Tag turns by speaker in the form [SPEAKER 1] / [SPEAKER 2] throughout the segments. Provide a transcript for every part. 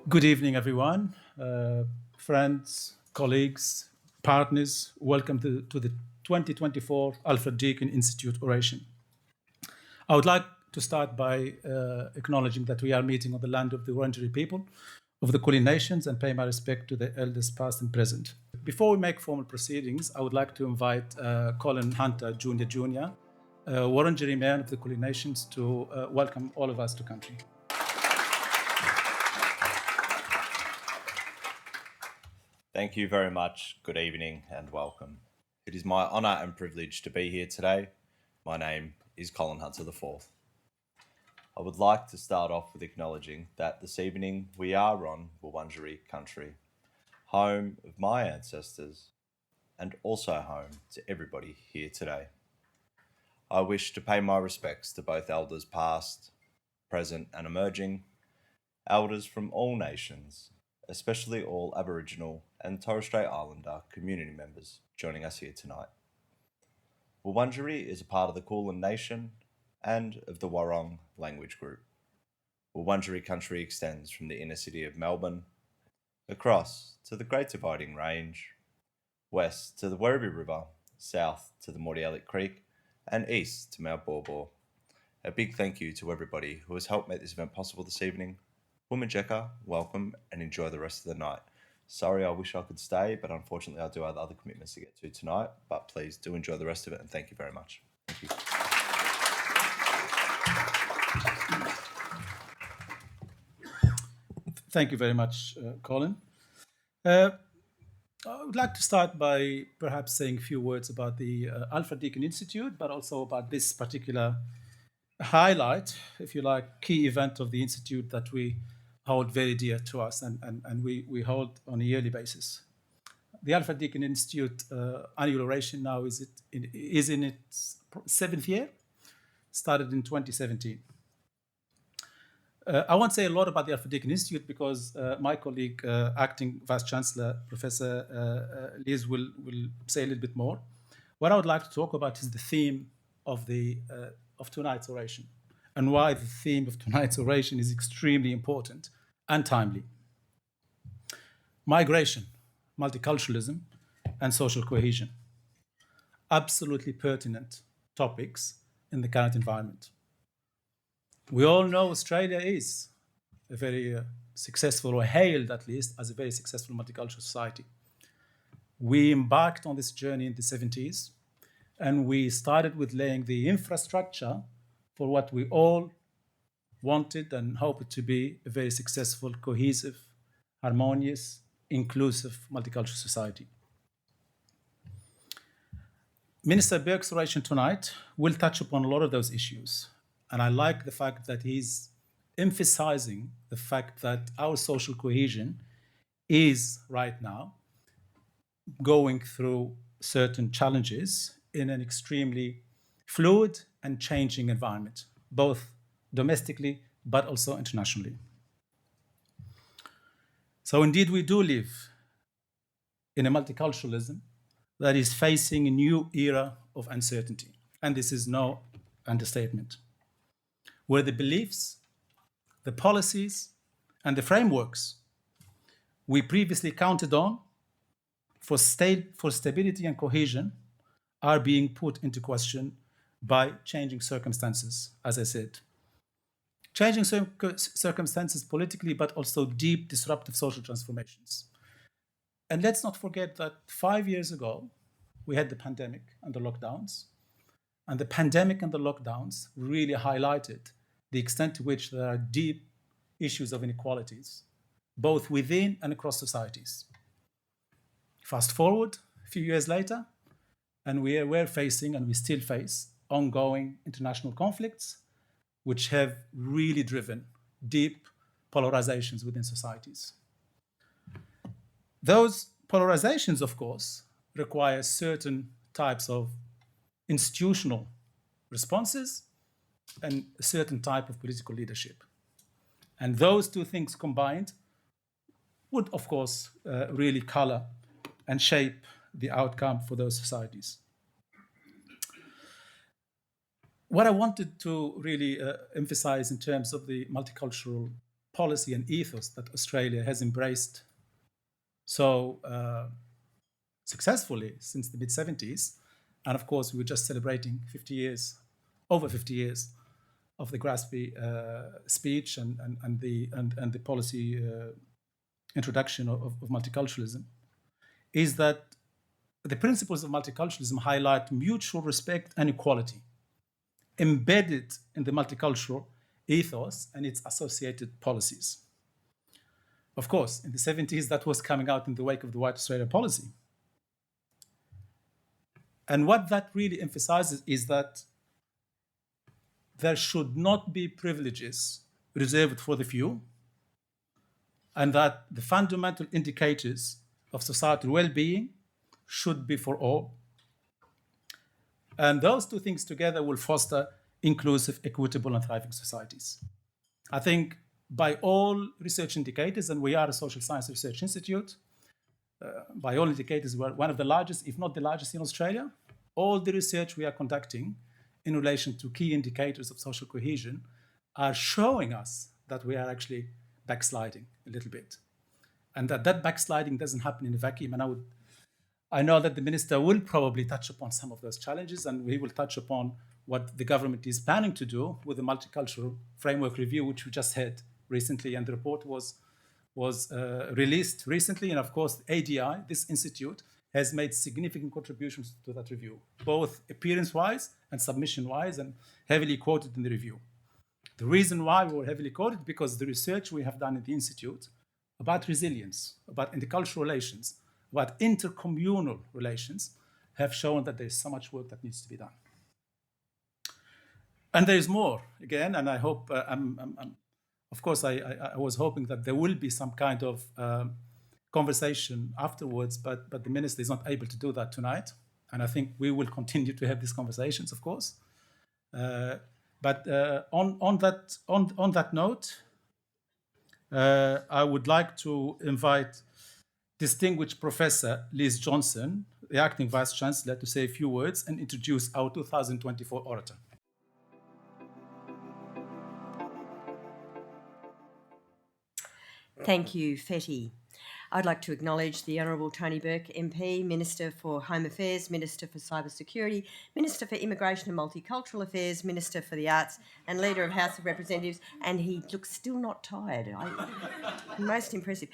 [SPEAKER 1] Good evening, everyone. Friends, colleagues, partners, welcome to the 2024 Alfred Deakin Institute Oration. I would like to start by acknowledging that we are meeting on the land of the Wurundjeri people of the Kulin Nations and pay my respect to the elders past and present. Before we make formal proceedings, I would like to invite Colin Hunter Jr., Wurundjeri man of the Kulin Nations, to welcome all of us to country.
[SPEAKER 2] Thank you very much. Good evening and welcome. It is my honour and privilege to be here today. My name is Colin Hunter IV. I would like to start off with acknowledging that this evening we are on Wurundjeri country, home of my ancestors and also home to everybody here today. I wish to pay my respects to both elders past, present and emerging, elders from all nations, especially all Aboriginal and Torres Strait Islander community members joining us here tonight. Wurundjeri is a part of the Kulin Nation and of the Wurrung language group. Wurundjeri country extends from the inner city of Melbourne, across to the Great Dividing Range, west to the Werribee River, south to the Mordialloc Creek, and east to Mount Baw Baw. A big thank you to everybody who has helped make this event possible this evening. Wurundjeri, welcome and enjoy the rest of the night. Sorry, I wish I could stay, but unfortunately I do have other commitments to get to tonight. But please do enjoy the rest of it and thank you very much. Thank you.
[SPEAKER 1] Thank you very much, Colin. I would like to start by perhaps saying a few words about the Alfred Deakin Institute, but also about this particular highlight, if you like, key event of the Institute that we hold very dear to us and we hold on a yearly basis. The Alfred Deakin Institute annual oration now is in its 7th year, started in 2017. I won't say a lot about the Alfred Deakin Institute because my colleague, acting Vice Chancellor, Professor Liz, will say a little bit more. What I would like to talk about is the theme of tonight's oration and why the theme of tonight's oration is extremely important and timely. Migration, multiculturalism, and social cohesion. Absolutely pertinent topics in the current environment. We all know Australia is a very successful, or hailed at least, as a very successful multicultural society. We embarked on this journey in the 70s, and we started with laying the infrastructure for what we all wanted and hoped to be a very successful, cohesive, harmonious, inclusive multicultural society. Minister Burke's oration tonight will touch upon a lot of those issues. And I like the fact that he's emphasizing the fact that our social cohesion is right now going through certain challenges in an extremely fluid and changing environment, both domestically but also internationally. So indeed, we do live in a multiculturalism that is facing a new era of uncertainty. And this is no understatement, where the beliefs, the policies, and the frameworks we previously counted on for stability and cohesion are being put into question by changing circumstances, as I said. Changing circumstances politically, but also deep disruptive social transformations. And let's not forget that 5 years ago, we had the pandemic and the lockdowns. And the pandemic and the lockdowns really highlighted the extent to which there are deep issues of inequalities, both within and across societies. Fast forward a few years later, and we're facing, and we still face, ongoing international conflicts, which have really driven deep polarizations within societies. Those polarizations, of course, require certain types of institutional responses and a certain type of political leadership. And those two things combined would, of course, really color and shape the outcome for those societies. What I wanted to really emphasize in terms of the multicultural policy and ethos that Australia has embraced so successfully since the mid-70s. And of course, we were just celebrating 50 years, over 50 years of the Grassby speech and the policy introduction of multiculturalism, is that the principles of multiculturalism highlight mutual respect and equality embedded in the multicultural ethos and its associated policies. Of course, in the 70s, that was coming out in the wake of the White Australia policy. And what that really emphasizes is that there should not be privileges reserved for the few, and that the fundamental indicators of societal well-being should be for all. And those two things together will foster inclusive, equitable, and thriving societies. I think by all research indicators, and we are a social science research institute, by all indicators, we're one of the largest, if not the largest in Australia. All the research we are conducting in relation to key indicators of social cohesion are showing us that we are actually backsliding a little bit. And that backsliding doesn't happen in a vacuum. And I know that the minister will probably touch upon some of those challenges, and we will touch upon what the government is planning to do with the multicultural framework review, which we just had recently, and the report was released recently. And of course, ADI, this institute, has made significant contributions to that review, both appearance-wise and submission-wise, and heavily quoted in the review. The reason why we were heavily quoted, because the research we have done in the institute about resilience, about intercultural relations, about intercommunal relations, have shown that there's so much work that needs to be done. And there is more, again, and I hope, of course, I was hoping that there will be some kind of conversation afterwards, but the minister is not able to do that tonight. And I think we will continue to have these conversations, of course. But on that note, I would like to invite distinguished Professor Liz Johnson, the Acting Vice Chancellor, to say a few words and introduce our 2024 orator.
[SPEAKER 3] Thank you, Fetty. I'd like to acknowledge the Honourable Tony Burke, MP, Minister for Home Affairs, Minister for Cyber Security, Minister for Immigration and Multicultural Affairs, Minister for the Arts, and Leader of House of Representatives, and he looks still not tired. Most impressive.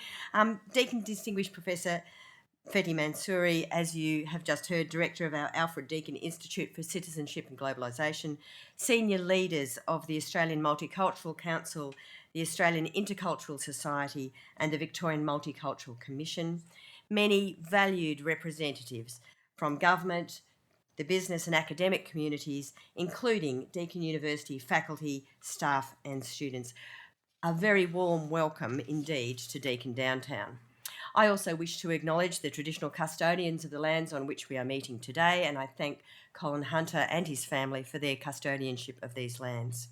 [SPEAKER 3] Deakin Distinguished Professor Fetty Mansouri, as you have just heard, Director of our Alfred Deakin Institute for Citizenship and Globalisation, senior leaders of the Australian Multicultural Council, the Australian Intercultural Society and the Victorian Multicultural Commission, many valued representatives from government, the business and academic communities, including Deakin University faculty, staff and students. A very warm welcome indeed to Deakin Downtown. I also wish to acknowledge the traditional custodians of the lands on which we are meeting today, and I thank Colin Hunter and his family for their custodianship of these lands.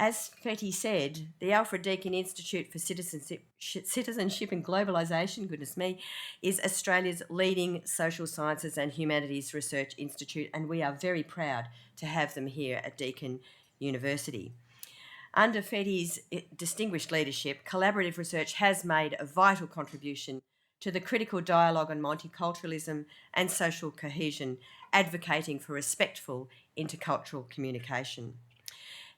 [SPEAKER 3] As Fetty said, the Alfred Deakin Institute for Citizenship and Globalisation, goodness me, is Australia's leading social sciences and humanities research institute, and we are very proud to have them here at Deakin University. Under Fetty's distinguished leadership, collaborative research has made a vital contribution to the critical dialogue on multiculturalism and social cohesion, advocating for respectful intercultural communication.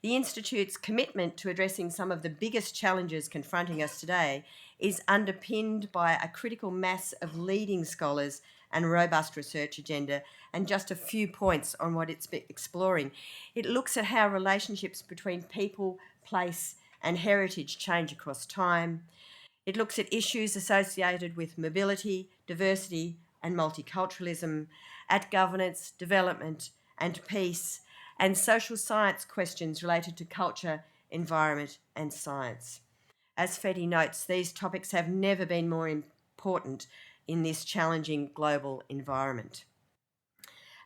[SPEAKER 3] The Institute's commitment to addressing some of the biggest challenges confronting us today is underpinned by a critical mass of leading scholars and robust research agenda, and just a few points on what it's exploring. It looks at how relationships between people, place and heritage change across time. It looks at issues associated with mobility, diversity and multiculturalism, at governance, development and peace, and social science questions related to culture, environment and science. As Fetty notes, these topics have never been more important in this challenging global environment.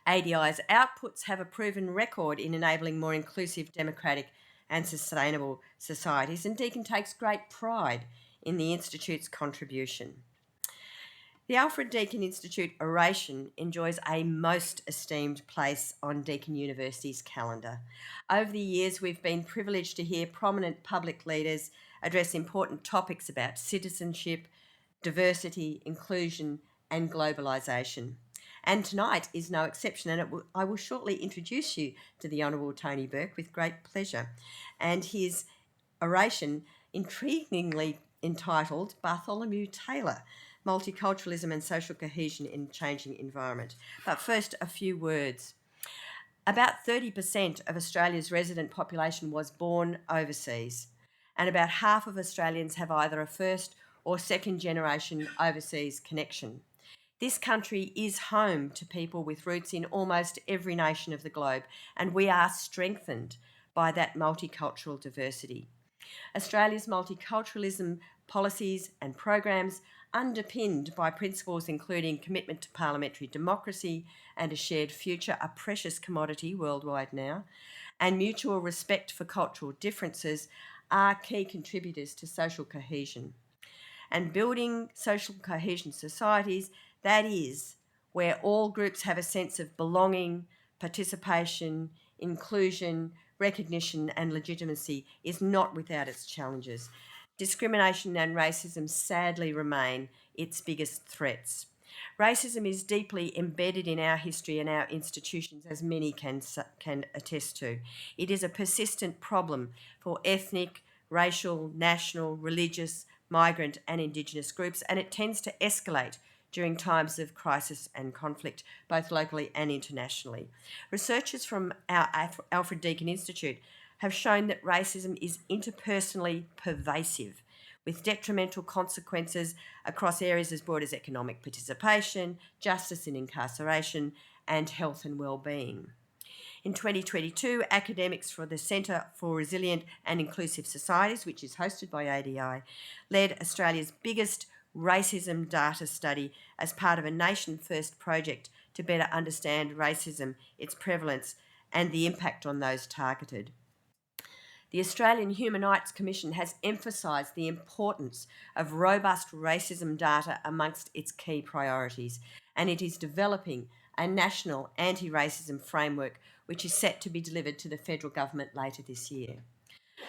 [SPEAKER 3] ADI's outputs have a proven record in enabling more inclusive, democratic and sustainable societies, and Deakin takes great pride in the Institute's contribution. The Alfred Deakin Institute oration enjoys a most esteemed place on Deakin University's calendar. Over the years, we've been privileged to hear prominent public leaders address important topics about citizenship, diversity, inclusion, and globalisation. And tonight is no exception, and I will shortly introduce you to the Honourable Tony Burke with great pleasure. And his oration, intriguingly entitled Bartholomew Taylor, Multiculturalism and Social Cohesion in a Changing Environment. But first, a few words. About 30% of Australia's resident population was born overseas, and about half of Australians have either a first or second generation overseas connection. This country is home to people with roots in almost every nation of the globe, and we are strengthened by that multicultural diversity. Australia's multiculturalism policies and programs, underpinned by principles including commitment to parliamentary democracy and a shared future, a precious commodity worldwide now, and mutual respect for cultural differences, are key contributors to social cohesion. And building social cohesion societies, that is, where all groups have a sense of belonging, participation, inclusion, recognition and legitimacy, is not without its challenges. Discrimination and racism sadly remain its biggest threats. Racism is deeply embedded in our history and our institutions, as many can attest to. It is a persistent problem for ethnic, racial, national, religious, migrant and Indigenous groups, and it tends to escalate during times of crisis and conflict, both locally and internationally. Researchers from our Alfred Deakin Institute have shown that racism is interpersonally pervasive, with detrimental consequences across areas as broad as economic participation, justice and incarceration, and health and well-being. In 2022, academics for the Centre for Resilient and Inclusive Societies, which is hosted by ADI, led Australia's biggest racism data study as part of a nation-first project to better understand racism, its prevalence, and the impact on those targeted. The Australian Human Rights Commission has emphasised the importance of robust racism data amongst its key priorities, and it is developing a national anti-racism framework which is set to be delivered to the federal government later this year.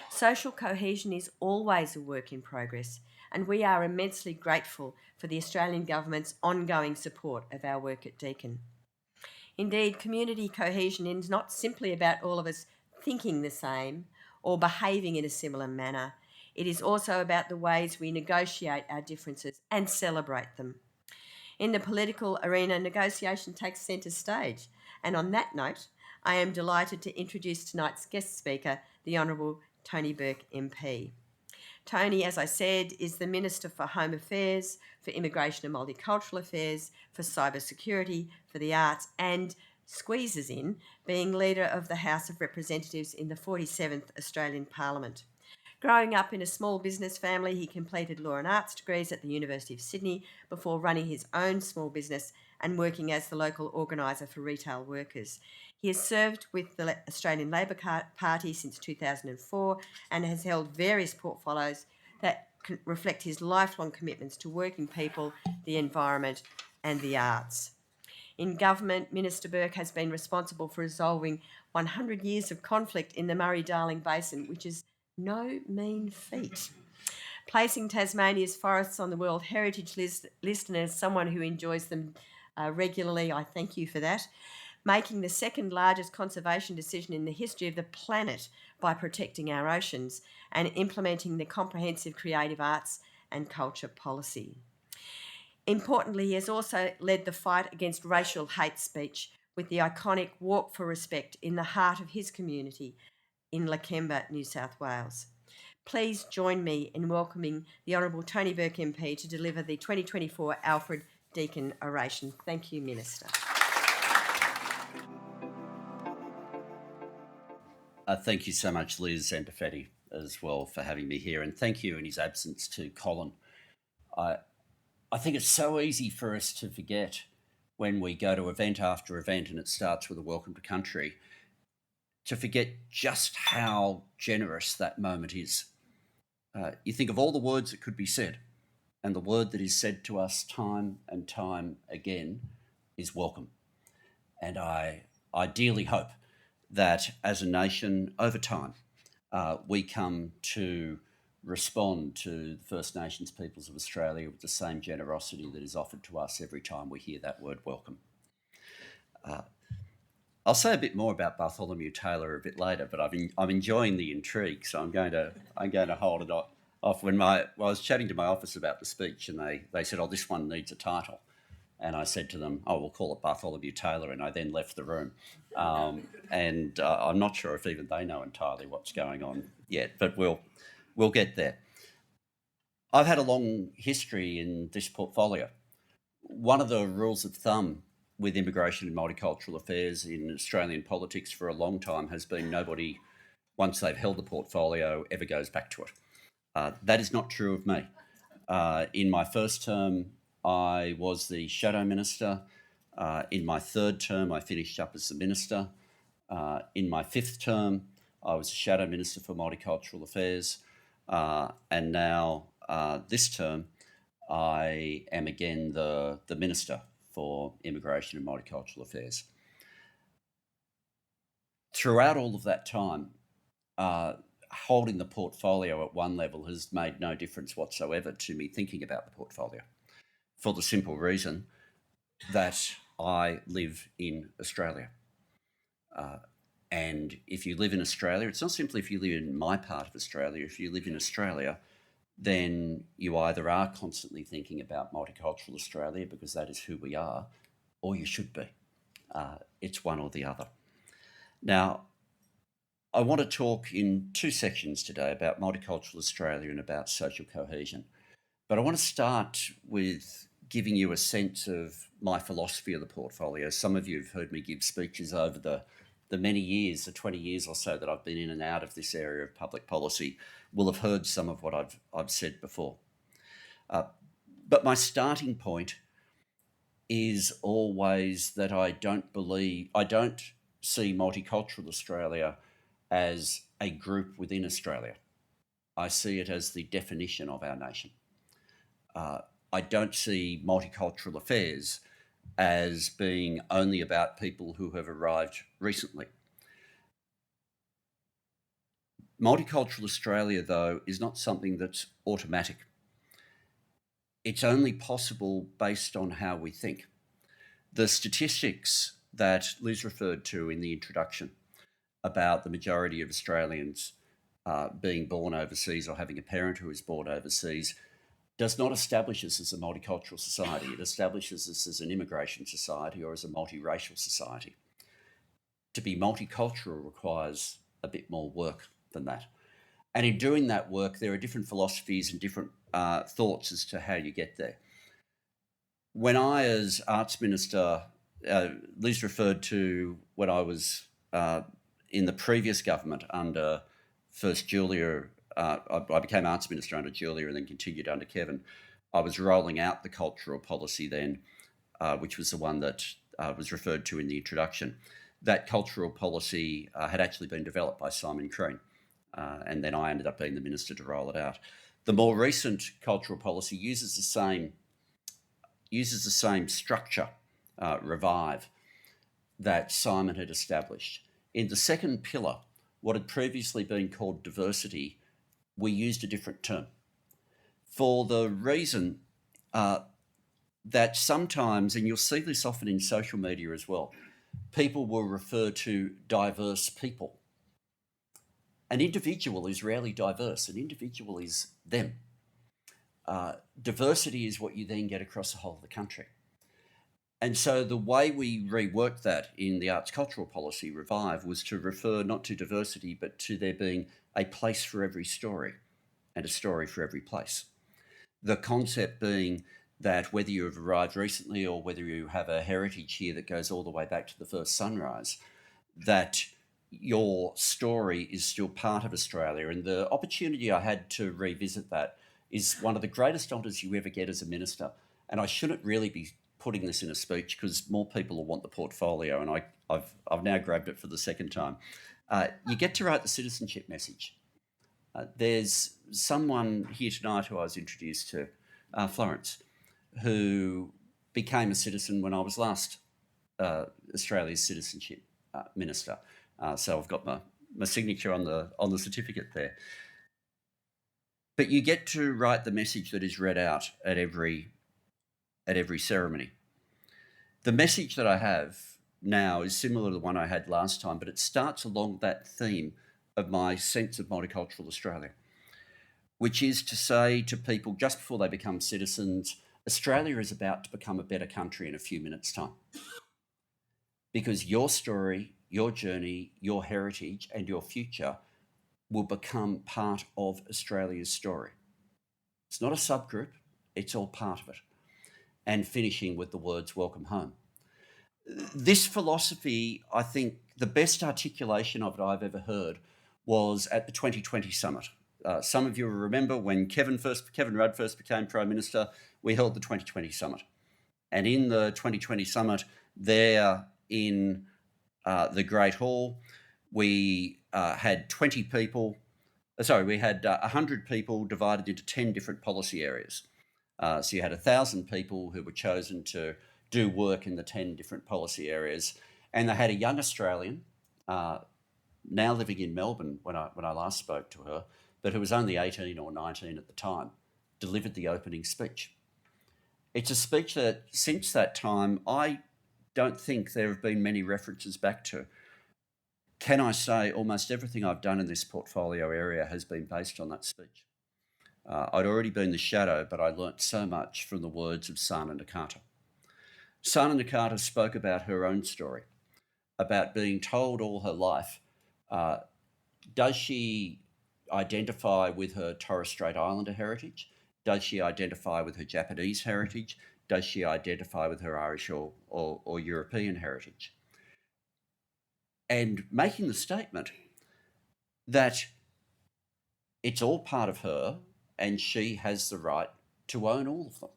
[SPEAKER 3] Social cohesion is always a work in progress, and we are immensely grateful for the Australian government's ongoing support of our work at Deakin. Indeed, community cohesion is not simply about all of us thinking the same or behaving in a similar manner. It is also about the ways we negotiate our differences and celebrate them. In the political arena, negotiation takes centre stage. And on that note, I am delighted to introduce tonight's guest speaker, the Honourable Tony Burke MP. Tony, as I said, is the Minister for Home Affairs, for Immigration and Multicultural Affairs, for Cyber Security, for the Arts, and squeezes in being Leader of the House of Representatives in the 47th Australian Parliament. Growing up in a small business family, he completed law and arts degrees at the University of Sydney before running his own small business and working as the local organiser for retail workers. He has served with the Australian Labor Party since 2004 and has held various portfolios that reflect his lifelong commitments to working people, the environment and the arts. In government, Minister Burke has been responsible for resolving 100 years of conflict in the Murray-Darling Basin, which is no mean feat. Placing Tasmania's forests on the World Heritage List, and as someone who enjoys them regularly, I thank you for that. Making the second largest conservation decision in the history of the planet by protecting our oceans, and implementing the comprehensive creative arts and culture policy. Importantly, he has also led the fight against racial hate speech with the iconic Walk for Respect in the heart of his community in Lakemba, New South Wales. Please join me in welcoming the Honourable Tony Burke MP to deliver the 2024 Alfred Deakin oration. Thank you, Minister.
[SPEAKER 4] Thank you so much, Liz and Defetti, as well, for having me here. And thank you in his absence to Colin. I think it's so easy for us to forget when we go to event after event and it starts with a welcome to country, to forget just how generous that moment is. You think of all the words that could be said and the word that is said to us time and time again is welcome. And I ideally hope that as a nation, over time, we come to respond to the First Nations peoples of Australia with the same generosity that is offered to us every time we hear that word welcome. I'll say a bit more about Bartholomew Taylor a bit later, but I'm enjoying the intrigue, so I'm going to hold it off. When I was chatting to my office about the speech, and they said, "Oh, this one needs a title," and I said to them, "Oh, we'll call it Bartholomew Taylor," and I then left the room. And I'm not sure if even they know entirely what's going on yet, but we'll get there. I've had a long history in this portfolio. One of the rules of thumb with immigration and multicultural affairs in Australian politics for a long time has been nobody, once they've held the portfolio, ever goes back to it. That is not true of me. In my first term, I was the shadow minister. In my third term, I finished up as the minister. In my fifth term, I was the shadow minister for multicultural affairs. And now this term, I am again the minister for immigration and multicultural affairs. Throughout all of that time, holding the portfolio at one level has made no difference whatsoever to me thinking about the portfolio, for the simple reason that I live in Australia. And if you live in Australia, it's not simply if you live in my part of Australia. If you live in Australia, then you either are constantly thinking about multicultural Australia because that is who we are, or you should be. It's one or the other. Now, I want to talk in two sections today about multicultural Australia and about social cohesion. But I want to start with giving you a sense of my philosophy of the portfolio. Some of you have heard me give speeches over the many years, the 20 years or so that I've been in and out of this area of public policy, will have heard some of what I've said before. But my starting point is always that I don't see multicultural Australia as a group within Australia. I see it as the definition of our nation. I don't see multicultural affairs as being only about people who have arrived recently. Multicultural Australia, though, is not something that's automatic. It's only possible based on how we think. The statistics that Liz referred to in the introduction about the majority of Australians being born overseas or having a parent who is born overseas does not establish us as a multicultural society. It establishes us as an immigration society or as a multiracial society. To be multicultural requires a bit more work than that. And in doing that work, there are different philosophies and different thoughts as to how you get there. When I, as Arts Minister, Liz referred to when I was in the previous government under first Julia, I became Arts Minister under Julia and then continued under Kevin. I was rolling out the cultural policy then, which was the one that was referred to in the introduction. That cultural policy had actually been developed by Simon Crean, and then I ended up being the minister to roll it out. The more recent cultural policy uses the same structure, Revive, that Simon had established. In the second pillar, what had previously been called diversity, we used a different term for the reason that sometimes, and you'll see this often in social media as well, people will refer to diverse people. An individual is rarely diverse. An individual is them. Diversity is what you then get across the whole of the country. And so the way we reworked that in the Arts Cultural Policy, Revive, was to refer not to diversity, but to there being a place for every story and a story for every place. The concept being that whether you have arrived recently or whether you have a heritage here that goes all the way back to the first sunrise, that your story is still part of Australia. And the opportunity I had to revisit that is one of the greatest honours you ever get as a minister. And I shouldn't really be putting this in a speech because more people will want the portfolio, and I've now grabbed it for the second time. You get to write the citizenship message. There's someone here tonight who I was introduced to Florence, who became a citizen when I was last Australia's citizenship minister. So I've got my signature on the certificate there. But you get to write the message that is read out at every ceremony. The message that I have now is similar to the one I had last time, but it starts along that theme of my sense of multicultural Australia, which is to say to people just before they become citizens, Australia is about to become a better country in a few minutes' time. Because your story, your journey, your heritage, and your future will become part of Australia's story. It's not a subgroup, it's all part of it. And finishing with the words, welcome home. This philosophy, I think the best articulation of it I've ever heard was at the 2020 summit. Some of you will remember when Kevin Rudd first became Prime Minister, we held the 2020 summit. And in the 2020 summit, there in the Great Hall, we had 20 people, we had 100 people divided into 10 different policy areas. So you had 1,000 people who were chosen to do work in the 10 different policy areas. And they had a young Australian, now living in Melbourne when I last spoke to her, but who was only 18 or 19 at the time, delivered the opening speech. It's a speech that since that time, I don't think there have been many references back to. Can I say almost everything I've done in this portfolio area has been based on that speech? I'd already been the shadow, but I learnt so much from the words of Sana Nakata. Sana Nakata spoke about her own story, about being told all her life, does she identify with her Torres Strait Islander heritage? Does she identify with her Japanese heritage? Does she identify with her Irish or European heritage? And making the statement that it's all part of her and she has the right to own all of them.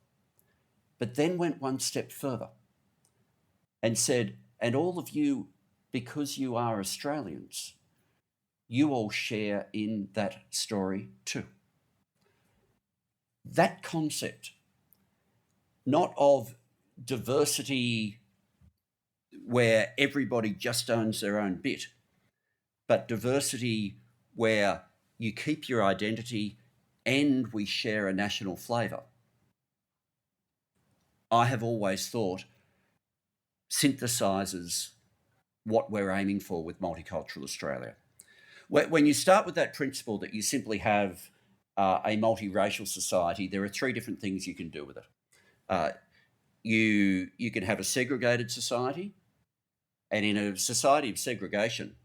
[SPEAKER 4] But then went one step further and said, and all of you, because you are Australians, you all share in that story too. That concept, not of diversity where everybody just owns their own bit, but diversity where you keep your identity and we share a national flavour, I have always thought synthesises what we're aiming for with Multicultural Australia. When you start with that principle that you simply have a multiracial society, there are three different things you can do with it. You can have a segregated society, and in a society of segregation,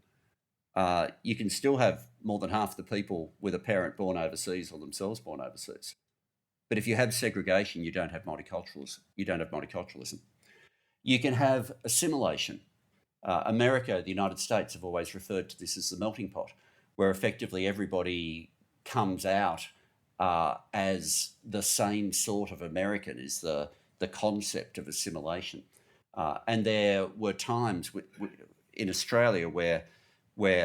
[SPEAKER 4] you can still have more than half the people with a parent born overseas or themselves born overseas. But if you have segregation, you don't have multiculturalism. You can have assimilation. America, the United States have always referred to this as the melting pot, where effectively everybody comes out as the same sort of American is the concept of assimilation. And there were times in Australia where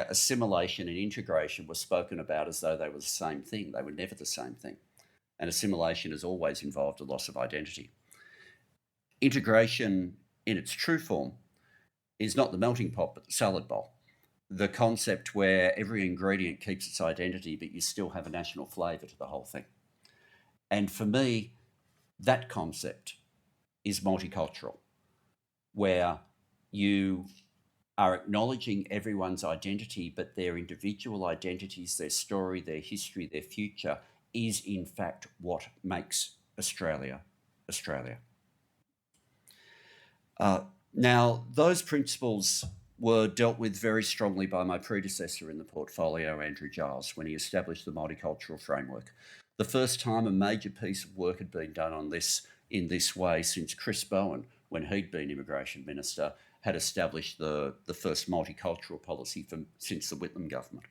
[SPEAKER 4] assimilation and integration were spoken about as though they were the same thing. They were never the same thing. And assimilation has always involved a loss of identity. Integration in its true form is not the melting pot, but the salad bowl. The concept where every ingredient keeps its identity, but you still have a national flavour to the whole thing. And for me, that concept is multicultural, where you are acknowledging everyone's identity, but their individual identities, their story, their history, their future is in fact what makes Australia, Australia. Now, those principles were dealt with very strongly by my predecessor in the portfolio, Andrew Giles, when he established the multicultural framework. The first time a major piece of work had been done on this in this way since Chris Bowen, when he'd been Immigration Minister, had established the first multicultural policy since the Whitlam government.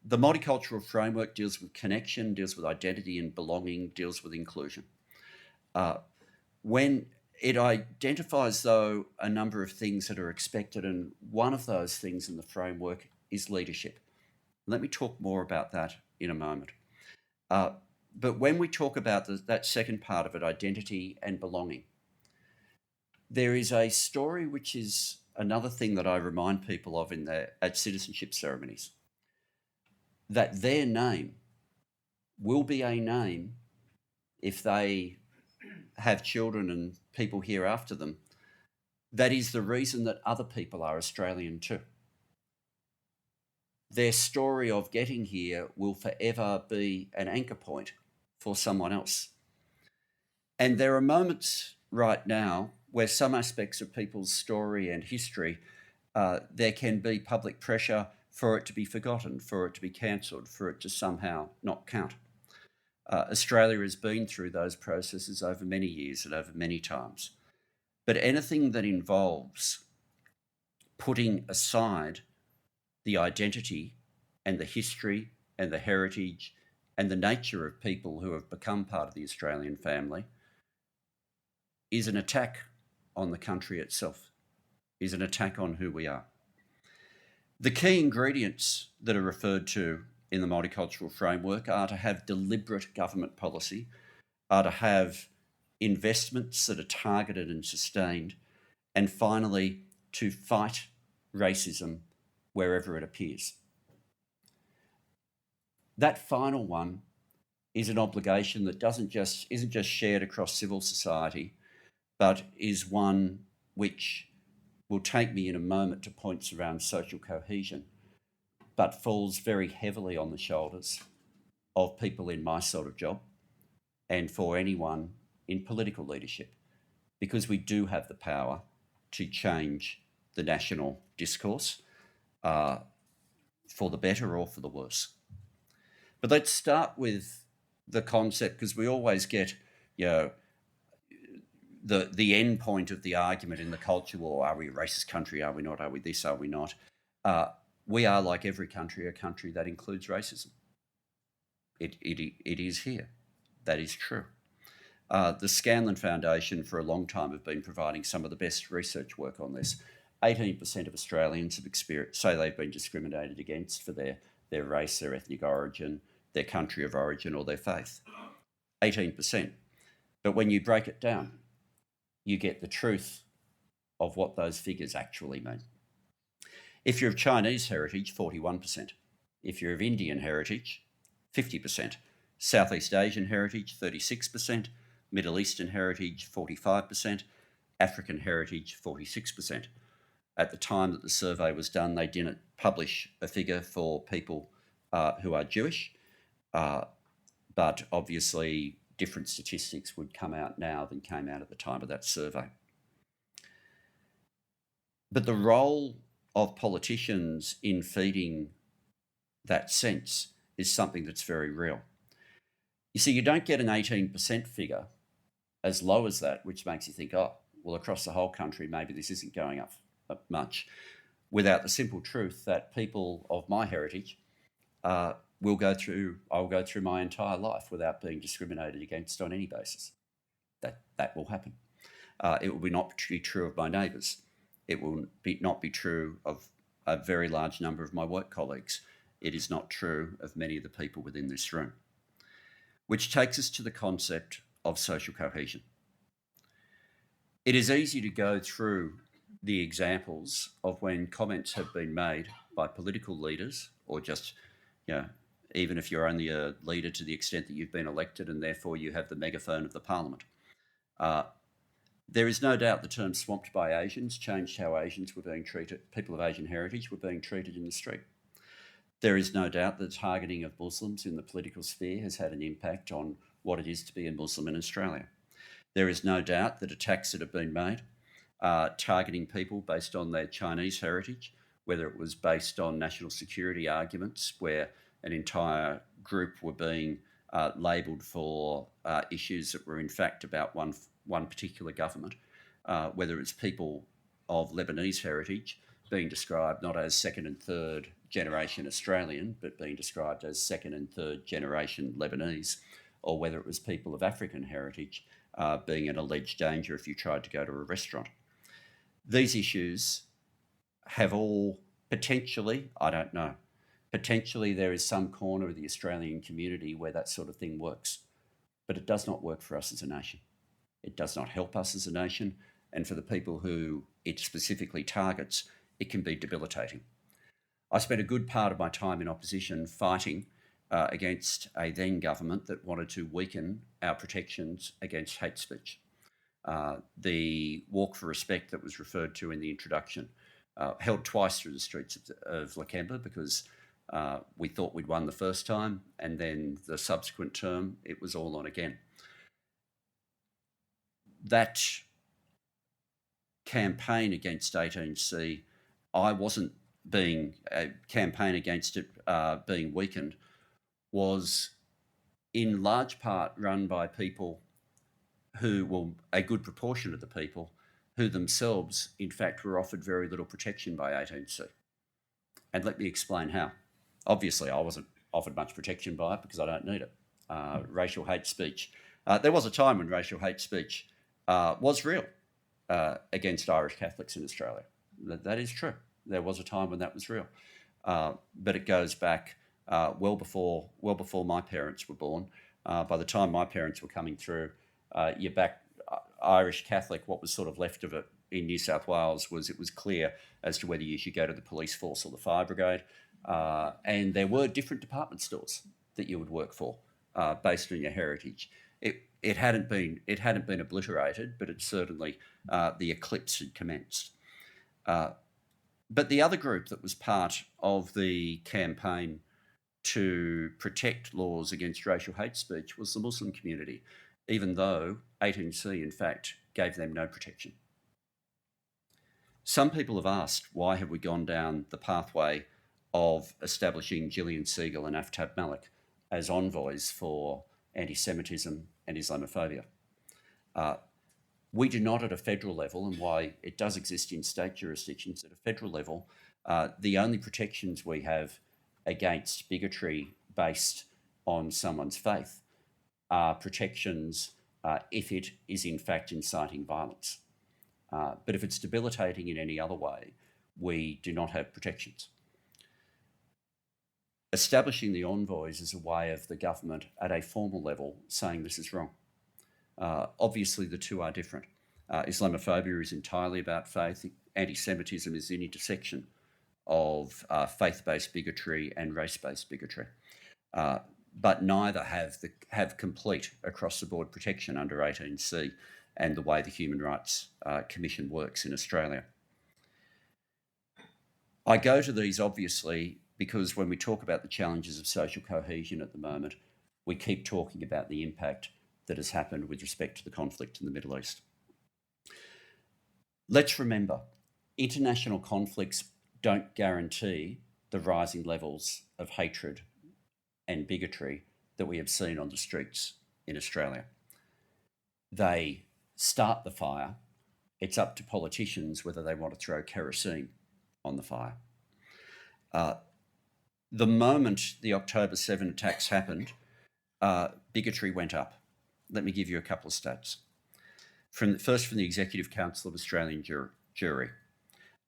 [SPEAKER 4] The multicultural framework deals with connection, deals with identity and belonging, deals with inclusion. When it identifies, though, a number of things that are expected, and one of those things in the framework is leadership. Let me talk more about that in a moment. But when we talk about that second part of it, identity and belonging, there is a story which is another thing that I remind people of at citizenship ceremonies, that their name will be a name if they have children and people here after them. That is the reason that other people are Australian too. Their story of getting here will forever be an anchor point for someone else. And there are moments right now where some aspects of people's story and history, there can be public pressure for it to be forgotten, for it to be cancelled, for it to somehow not count. Australia has been through those processes over many years and over many times. But anything that involves putting aside the identity and the history and the heritage and the nature of people who have become part of the Australian family is an attack on the country itself, is an attack on who we are. The key ingredients that are referred to in the multicultural framework are to have deliberate government policy, are to have investments that are targeted and sustained, and finally, to fight racism wherever it appears. That final one is an obligation that isn't just shared across civil society, but is one which will take me in a moment to points around social cohesion, but falls very heavily on the shoulders of people in my sort of job and for anyone in political leadership, because we do have the power to change the national discourse for the better or for the worse. But let's start with the concept, because we always get, the end point of the argument in the culture, well, are we a racist country? Are we not? Are we this? Are we not? We are, like every country, a country that includes racism. It is here. That is true. The Scanlon Foundation for a long time have been providing some of the best research work on this. 18% of Australians have say they've been discriminated against for their race, their ethnic origin, their country of origin, or their faith. 18%. But when you break it down, you get the truth of what those figures actually mean. If you're of Chinese heritage, 41%. If you're of Indian heritage, 50%. Southeast Asian heritage, 36%. Middle Eastern heritage, 45%. African heritage, 46%. At the time that the survey was done, they didn't publish a figure for people who are Jewish, but obviously different statistics would come out now than came out at the time of that survey. But the role of politicians in feeding that sense is something that's very real. You see, you don't get an 18% figure as low as that, which makes you think, oh, well, across the whole country, maybe this isn't going up much, without the simple truth that people of my heritage I'll go through my entire life without being discriminated against on any basis. That will happen. It will not be true of my neighbours. It will not be true of a very large number of my work colleagues. It is not true of many of the people within this room. Which takes us to the concept of social cohesion. It is easy to go through the examples of when comments have been made by political leaders, or just, even if you're only a leader to the extent that you've been elected and therefore you have the megaphone of the parliament. There is no doubt the term swamped by Asians changed how Asians were being treated, people of Asian heritage were being treated in the street. There is no doubt the targeting of Muslims in the political sphere has had an impact on what it is to be a Muslim in Australia. There is no doubt that attacks that have been made targeting people based on their Chinese heritage, whether it was based on national security arguments where an entire group were being labelled for issues that were in fact about one particular government, whether it's people of Lebanese heritage being described not as second and third generation Australian, but being described as second and third generation Lebanese, or whether it was people of African heritage being an alleged danger if you tried to go to a restaurant. These issues have all potentially, I don't know, potentially there is some corner of the Australian community where that sort of thing works. but it does not work for us as a nation. It does not help us as a nation, and for the people who it specifically targets, it can be debilitating. I spent a good part of my time in opposition fighting against a then government that wanted to weaken our protections against hate speech. The walk for respect that was referred to in the introduction, held twice through the streets of Lakemba because we thought we'd won the first time, and then the subsequent term, it was all on again. That campaign against 18C, I wasn't being a campaign against it being weakened, was in large part run by people who, well, a good proportion of the people who themselves, in fact, were offered very little protection by 18C. And let me explain how. Obviously, I wasn't offered much protection by it because I don't need it. Racial hate speech. There was a time when racial hate speech was real against Irish Catholics in Australia. That is true. There was a time when that was real. But it goes back well before my parents were born. By the time my parents were coming through, you're back Irish Catholic. What was sort of left of it in New South Wales was it was clear as to whether you should go to the police force or the fire brigade. And there were different department stores that you would work for based on your heritage. It hadn't been obliterated, but it certainly the eclipse had commenced. But the other group that was part of the campaign to protect laws against racial hate speech was the Muslim community, even though 18C, in fact, gave them no protection. Some people have asked, why have we gone down the pathway of establishing Gillian Segal and Aftab Malik as envoys for anti-Semitism and Islamophobia? We do not at a federal level, and why it does exist in state jurisdictions, at a federal level, the only protections we have against bigotry based on someone's faith are protections if it is in fact inciting violence. But if it's debilitating in any other way, we do not have protections. Establishing the envoys is a way of the government at a formal level saying this is wrong. Obviously, the two are different. Islamophobia is entirely about faith. Anti-Semitism is an intersection of faith-based bigotry and race-based bigotry. But neither have complete across-the-board protection under 18C and the way the Human Rights Commission works in Australia. I go to these, obviously, because when we talk about the challenges of social cohesion at the moment, we keep talking about the impact that has happened with respect to the conflict in the Middle East. Let's remember, international conflicts don't guarantee the rising levels of hatred and bigotry that we have seen on the streets in Australia. They start the fire. It's up to politicians whether they want to throw kerosene on the fire. The moment the October 7 attacks happened, bigotry went up. Let me give you a couple of stats. First from the Executive Council of Australian Jewry.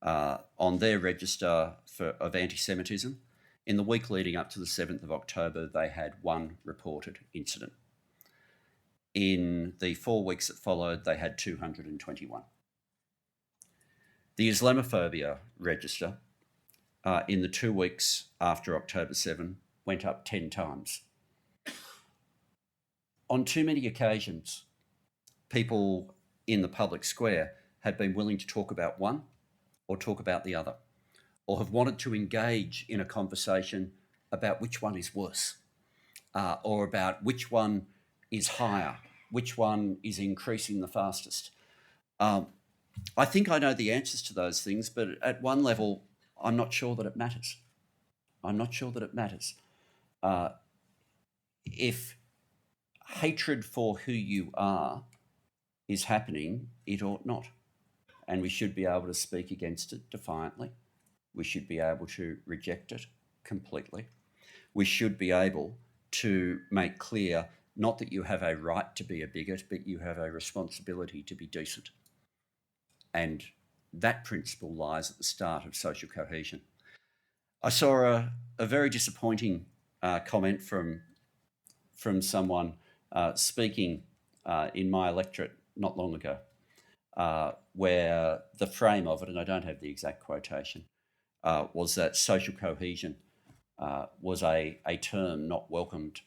[SPEAKER 4] On their register of anti-Semitism, in the week leading up to the 7th of October, they had one reported incident. In the 4 weeks that followed, they had 221. The Islamophobia register, in the 2 weeks after October 7, went up 10 times. On too many occasions, people in the public square have been willing to talk about one or talk about the other, or have wanted to engage in a conversation about which one is worse, or about which one is higher, which one is increasing the fastest. I think I know the answers to those things, but at one level, I'm not sure that it matters. I'm not sure that it matters. If hatred for who you are is happening, it ought not. And we should be able to speak against it defiantly. We should be able to reject it completely. We should be able to make clear not that you have a right to be a bigot, but you have a responsibility to be decent. And that principle lies at the start of social cohesion. I saw a very disappointing comment from someone speaking in my electorate not long ago, where the frame of it, and I don't have the exact quotation, was that social cohesion was a term not welcomed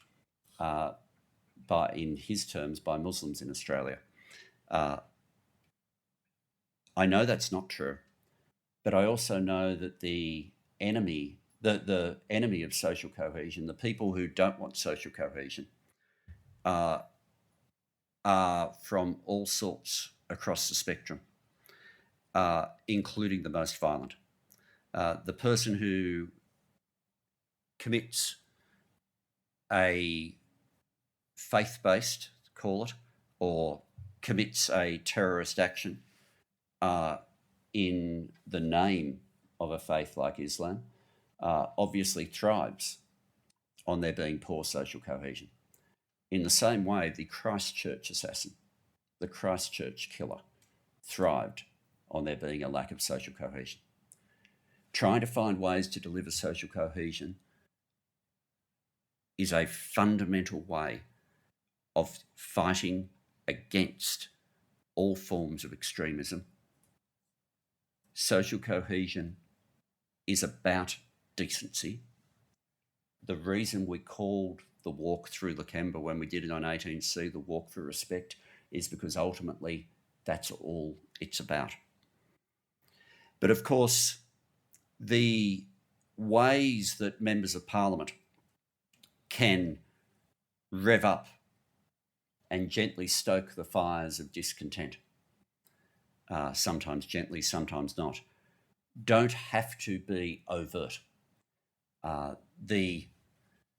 [SPEAKER 4] in his terms, by Muslims in Australia. I know that's not true, but I also know that the enemy of social cohesion, the people who don't want social cohesion, are from all sorts across the spectrum, including the most violent. The person who commits a faith-based, call it, or commits a terrorist action in the name of a faith like Islam obviously thrives on there being poor social cohesion. In the same way, the Christchurch assassin, the Christchurch killer, thrived on there being a lack of social cohesion. Trying to find ways to deliver social cohesion is a fundamental way of fighting against all forms of extremism. Social cohesion is about decency. The reason we called the walk through Lakemba when we did it on 18C, the walk for respect, is because ultimately that's all it's about. But of course, the ways that members of Parliament can rev up and gently stoke the fires of discontent, sometimes gently, sometimes not, don't have to be overt. The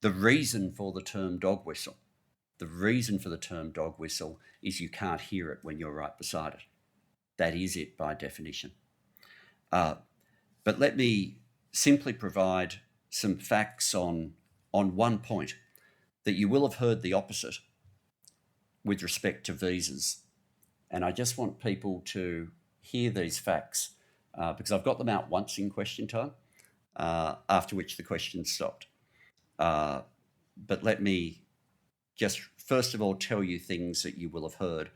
[SPEAKER 4] reason for the term dog whistle, is you can't hear it when you're right beside it. That is it by definition. But let me simply provide some facts on one point, that you will have heard the opposite with respect to visas. And I just want people to hear these facts because I've got them out once in question time, after which the question stopped. But let me just first of all tell you things that you will have heard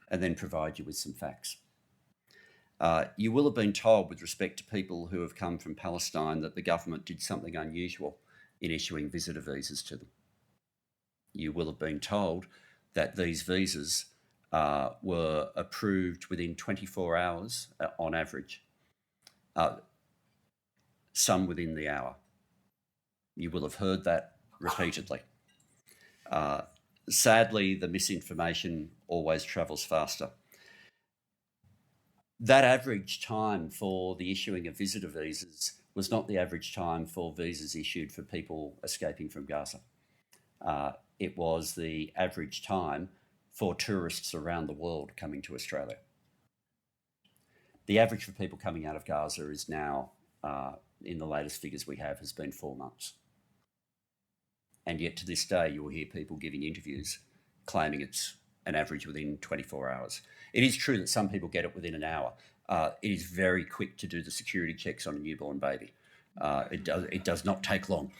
[SPEAKER 4] and then provide you with some facts. You will have been told with respect to people who have come from Palestine that the government did something unusual in issuing visitor visas to them. You will have been told that these visas were approved within 24 hours on average, some within the hour. You will have heard that repeatedly. Sadly, the misinformation always travels faster. That average time for the issuing of visitor visas was not the average time for visas issued for people escaping from Gaza. It was the average time for tourists around the world coming to Australia. The average for people coming out of Gaza is now, in the latest figures we have, has been 4 months. And yet to this day, you will hear people giving interviews claiming it's an average within 24 hours. It is true that some people get it within an hour. It is very quick to do the security checks on a newborn baby. It does not take long.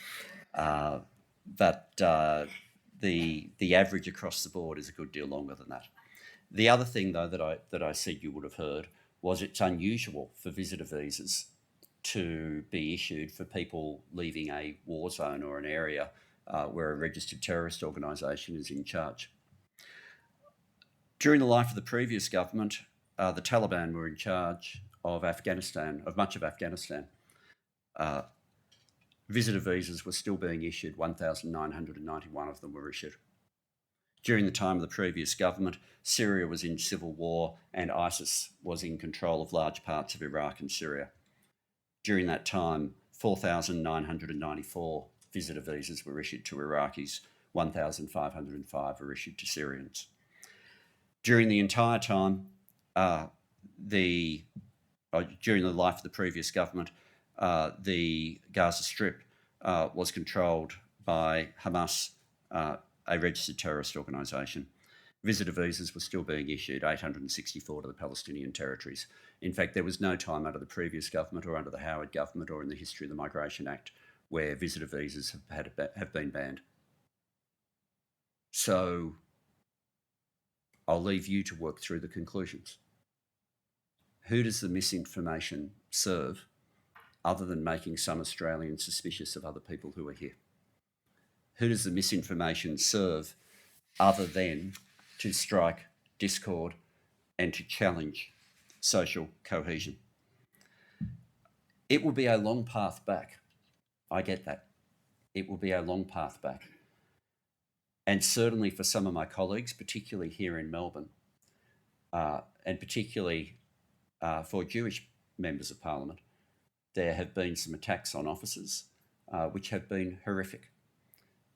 [SPEAKER 4] But the average across the board is a good deal longer than that. The other thing, though, that I said you would have heard was it's unusual for visitor visas to be issued for people leaving a war zone or an area where a registered terrorist organisation is in charge. During the life of the previous government, the Taliban were in charge of Afghanistan, of much of Afghanistan. Visitor visas were still being issued. 1,991 of them were issued. During the time of the previous government, Syria was in civil war and ISIS was in control of large parts of Iraq and Syria. During that time, 4,994 visitor visas were issued to Iraqis, 1,505 were issued to Syrians. During the entire time, during the life of the previous government, the Gaza Strip was controlled by Hamas, a registered terrorist organisation. Visitor visas were still being issued, 864 to the Palestinian territories. In fact, there was no time under the previous government or under the Howard government or in the history of the Migration Act where visitor visas have been banned. So I'll leave you to work through the conclusions. Who does the misinformation serve other than making some Australians suspicious of other people who are here? Who does the misinformation serve other than to strike discord and to challenge social cohesion? It will be a long path back. I get that. It will be a long path back. And certainly for some of my colleagues, particularly here in Melbourne, and particularly for Jewish members of Parliament, there have been some attacks on officers which have been horrific.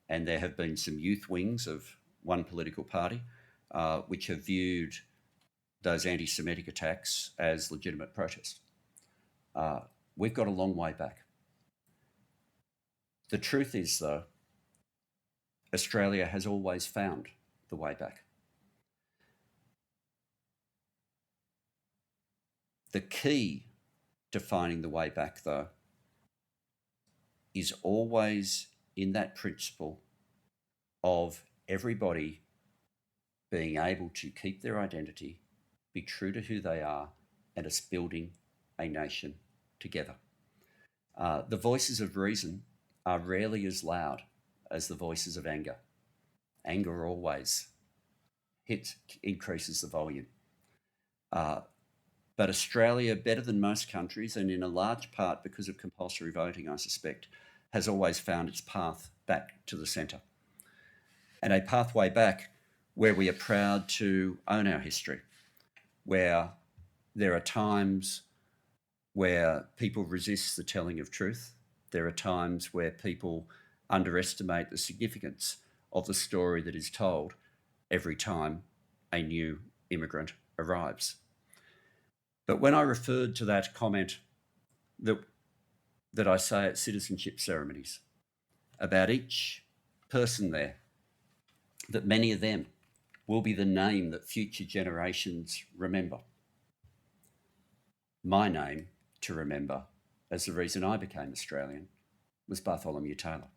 [SPEAKER 4] And there have been some youth wings of one political party which have viewed those anti-Semitic attacks as legitimate protest. We've got a long way back. The truth is, though, Australia has always found the way back. The key to finding the way back, though, is always in that principle of everybody being able to keep their identity, be true to who they are, and us building a nation together. The voices of reason are rarely as loud as the voices of anger. Anger always increases the volume. But Australia, better than most countries, and in a large part because of compulsory voting, I suspect, has always found its path back to the centre. And a pathway back where we are proud to own our history, where there are times where people resist the telling of truth. There are times where people underestimate the significance of the story that is told every time a new immigrant arrives. But when I referred to that comment that I say at citizenship ceremonies about each person there, that many of them will be the name that future generations remember. My name to remember as the reason I became Australian was Bartholomew Taylor.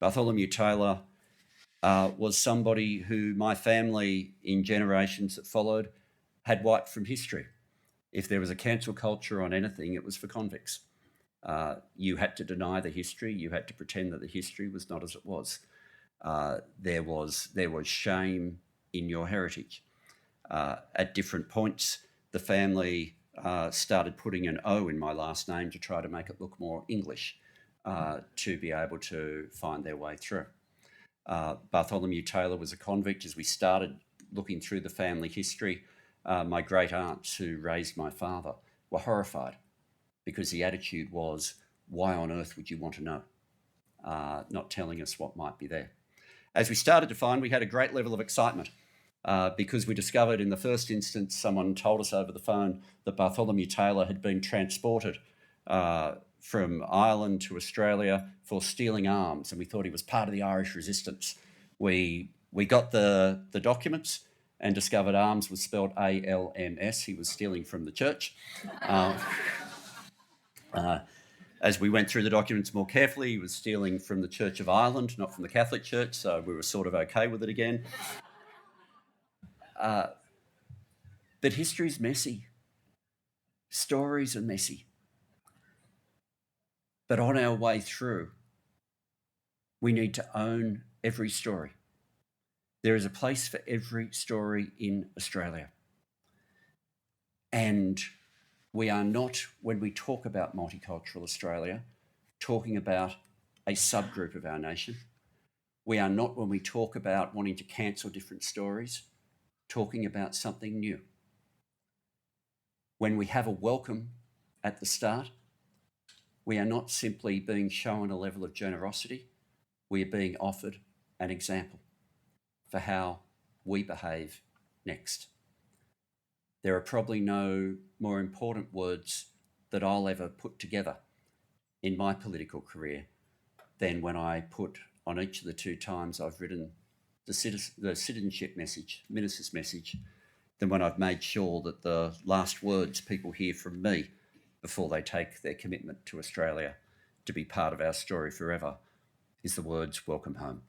[SPEAKER 4] Bartholomew Taylor was somebody who my family in generations that followed had wiped from history. If there was a cancel culture on anything, it was for convicts. You had to deny the history. You had to pretend that the history was not as it was. There was shame in your heritage. At different points, the family started putting an O in my last name to try to make it look more English, to be able to find their way through. Bartholomew Taylor was a convict. As we started looking through the family history, my great aunts who raised my father were horrified because the attitude was, why on earth would you want to know? Not telling us what might be there. As we started to find, we had a great level of excitement because we discovered in the first instance, someone told us over the phone that Bartholomew Taylor had been transported from Ireland to Australia for stealing arms, and we thought he was part of the Irish resistance. We got the documents and discovered arms was spelled ALMS. He was stealing from the church. As we went through the documents more carefully, he was stealing from the Church of Ireland, not from the Catholic Church, so we were sort of okay with it again. But history's messy. Stories are messy. But on our way through, we need to own every story. There is a place for every story in Australia. And we are not, when we talk about multicultural Australia, talking about a subgroup of our nation. We are not, when we talk about wanting to cancel different stories, talking about something new. When we have a welcome at the start, we are not simply being shown a level of generosity, we are being offered an example for how we behave next. There are probably no more important words that I'll ever put together in my political career than when I put on each of the two times I've written the citizenship message, minister's message, than when I've made sure that the last words people hear from me before they take their commitment to Australia to be part of our story forever is the words, welcome home.